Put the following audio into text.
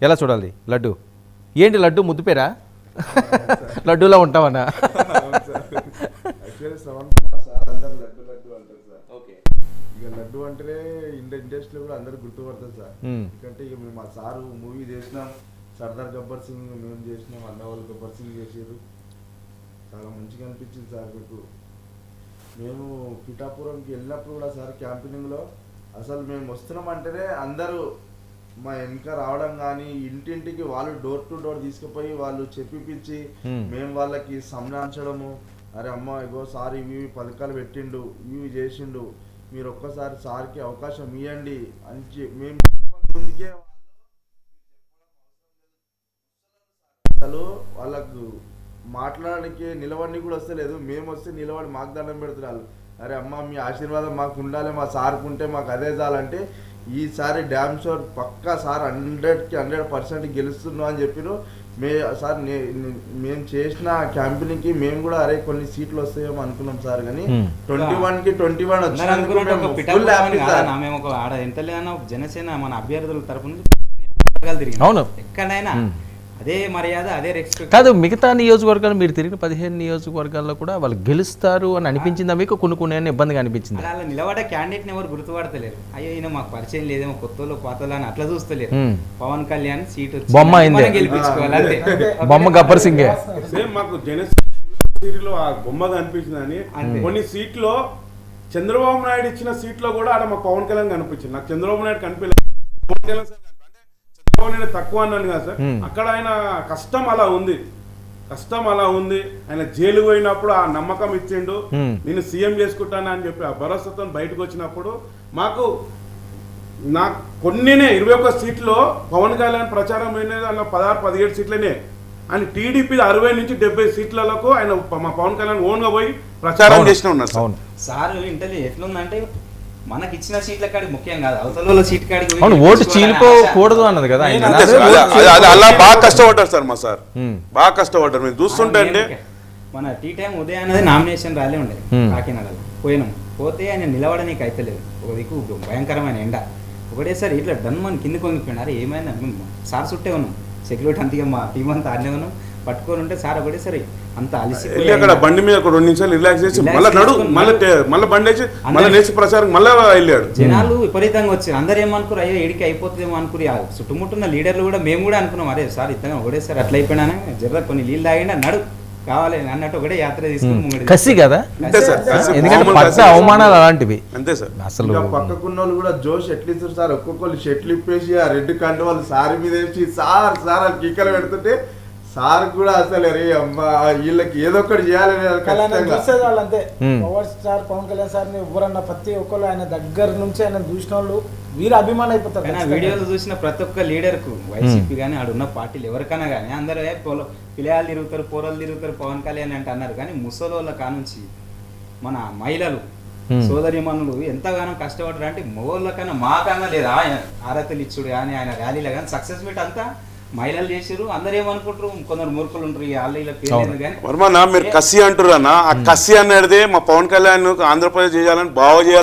ఎలా చూడాలి లడ్డు? ఏంటి లడ్డు ముద్దు పేరా? లడ్డూలా ఉంటావన్నా? ఇక లడ్డు అంటే ఇండస్ట్రీలో కూడా అందరు గుర్తుపడతారు సార్. ఎందుకంటే ఇక మేము మా సారు మూవీ చేసినాం, సర్దార్ గబ్బర్ సింగ్ మేము చేసినాం, అన్న వాళ్ళు గబ్బర్ సింగ్ చేసారు. చాలా మంచిగా అనిపించింది సార్. మీకు మేము పిఠాపురంకి వెళ్ళినప్పుడు కూడా సార్ క్యాంపెయినింగ్లో అసలు మేము వస్తున్నామంటేనే అందరూ మా వెనక రావడం కానీ, ఇంటింటికి వాళ్ళు డోర్ టు డోర్ తీసుకుపోయి వాళ్ళు చెప్పిపించి మేము వాళ్ళకి సంబంధించడము. అరే అమ్మ ఇగో సార్ ఇవి పథకాలు పెట్టిండు, ఇవి చేసిండు, మీరు ఒక్కసారి సార్కి అవకాశం ఇవ్వండి అని మేము ముందుకే అసలు వాళ్ళకు మాట్లాడడానికి నిలబడి కూడా వస్తలేదు. మేము వస్తే నిలబడి మాకు దండం పెడుతున్నారు. అరే అమ్మ మీ ఆశీర్వాదం మాకు ఉండాలి, మా సార్కు ఉంటే మాకు అదే చాలంటే ఈసారి డ్యామ్ షోర్ పక్కా సార్ 100కి 100% గెలుస్తున్నాం అని చెప్పిరు. సార్ మేము చేసిన క్యాంపెయినింగ్కి మేము కూడా అరే కొన్ని సీట్లు వస్తాయేమో అనుకున్నాం సార్, కానీ 21కి 21 వచ్చినందుకు మేము ఒక ఆడ ఎంత లేదన్నా జనసేన మన అభ్యర్థుల తరఫున ఎక్కడైనా అదే మర్యాద అదే రెస్పెక్ట్. కాదు, మిగతా నియోజకవర్గాలు మీరు తిరిగిన 15 నియోజకవర్గాల్లో కూడా వాళ్ళు గెలుస్తారు అని అనిపించిందా మీకు? కొన్ని ఇబ్బందిగా అనిపించింది? అలా నిలబడే క్యాండిడేట్ని ఎవరు గుర్తుపడతలేరు. అయ్యో ఈయన మాకు పరిచయం లేదేమో, కొత్తలో పాతలో అని అట్లా చూస్తలేరు. పవన్ కళ్యాణ్ సీట్ బొమ్మ గెలిపించుకోవాలి అంతే. బొమ్మ గబ్బర్ సింగే. మాకు జనసేన ఆ బొమ్మ కనిపించిందని కొన్ని సీట్లో చంద్రబాబు నాయుడు ఇచ్చిన సీట్లో కూడా ఆడ మాకు పవన్ కళ్యాణ్ కనిపించింది. నాకు చంద్రబాబు నాయుడు కనిపించలేదు, పవన్ కళ్యాణ్ నేను తక్కువ అన్నాను కదా సార్. అక్కడ ఆయన కష్టం అలా ఉంది. ఆయన జైలు పోయినప్పుడు ఆ నమ్మకం ఇచ్చిండు, నేను సీఎం చేసుకుంటాను అని చెప్పి ఆ భరోసాతో బయటకు వచ్చినప్పుడు నాకు కొన్నినే 21 సీట్లో పవన్ కళ్యాణ్ ప్రచారం అయినది అలా 16-17 సీట్లనే. ఆయన టీడీపీ 60 నుంచి 70 సీట్లకు ఆయన మా పవన్ కళ్యాణ్ ఓన్గా పోయి ప్రచారం చేసిన ఉన్నారు సార్. ఇంటలీ ఎట్లుందంటే మనకి ఇచ్చిన సీట్ల కాడికి ముఖ్యం కాదు, అవతల సీట్ కాడికి ఓటు చీలిపోకూడదు అన్నది కదా. అలా బాగా కష్టపడ్డారు సార్ మా సార్, బాగా కష్టపడ్డారు. మీరు చూస్తుంటే అంటే మన టీ టైం ఉదయం అనేది నామినేషన్ ర్యాలీ ఉండేది కాకినాడలో. పోయినాం, పోతే ఆయన నిలబడనీకి అయితలేదు. ఒక దిక్కు భయంకరమైన ఎండ, ఒకటేసారి ఇట్లా డన్మని కింద కొంగిపోయినారు. ఏమైనా సార్ చుట్టే ఉన్నాం, సెక్యూరిటీ అంతగా మా టీం అంతా ఆడనే ఉన్నాం. పట్టుకొని ఉంటే సార్ ఒకటేసరి అంత అలిసిపోయి అక్కడ బండి మీద 2 నిమిషాలు రిలాక్స్ చేసి మళ్ళీ బండి వేసి మళ్ళీ నేర్చి ప్రచారం మళ్ళీ వెళ్ళాడు. జనాలు విపరీతంగా వచ్చారు. అందరు ఏమనుకున్నారు, అయ్యో ఏడికి అయిపోతుందేమో అనుకుని. చుట్టుముట్టున్న లీడర్లు కూడా మేము కూడా అనుకున్నాం, అరే సార్ ఇద్దరు ఒకటేసారి అట్లా అయిపోయినా జర కొన్ని నీళ్ళు తాగిండి నడు కావాలి అన్నట్టు ఒకటే యాత్ర తీసుకుని కసి కదా. ఎందుకంటే అవమానాలు అలాంటివి అంతే సార్. అసలు పక్కకున్న వాళ్ళు కూడా జోష్ ఎట్లిస్తారు సార్. ఒక్కొక్కరు షర్ట్లు ఇప్పేసి ఆ రెడ్ కంట వాళ్ళు సార్ మీద వేసి సార్ సార్ అని కీకలు పెడుతుంటే సార్ కూడా అసలు అరే అమ్మా వీళ్ళకి ఏదో ఒకటి చేయాలని వాళ్ళంతే. Power star Pawan Kalyan sir ఎవరన్నా ప్రతి ఒక్కరు ఆయన దగ్గర నుంచి ఆయన చూసిన వాళ్ళు వీరు అభిమానం అయిపోతారు. వీడియోలు చూసిన ప్రతి ఒక్క లీడర్ కు వైసీపీ కానీ ఆడున్న పార్టీలు ఎవరికైనా కానీ అందరూ పిల్లలు తిరుగుతారు, పోరలు తిరుగుతారు పవన్ కళ్యాణ్ అంటే అన్నారు. కానీ ముసలోళ్ళ కానుంచి మన మహిళలు సోదరిమణులు ఎంతగానో కష్టపడరు అంటే మగోళ్ళ కన్నా మాకన్నా లేదు. ఆయన ఆరతులు ఇచ్చుడు కానీ ఆయన ర్యాలీలో కానీ సక్సెస్ మీట్ అంతా మహిళలు చేసారు. అందరు ఏమనుకుంటారు, కొందరు మూర్ఖులు ఉంటారు, వర్మ మీరు కసి అంటారు అన్న. ఆ కసి అనేది మా పవన్ కళ్యాణ్ ఆంధ్రప్రదేశ్ చేయాలని బాగా చేయాలి.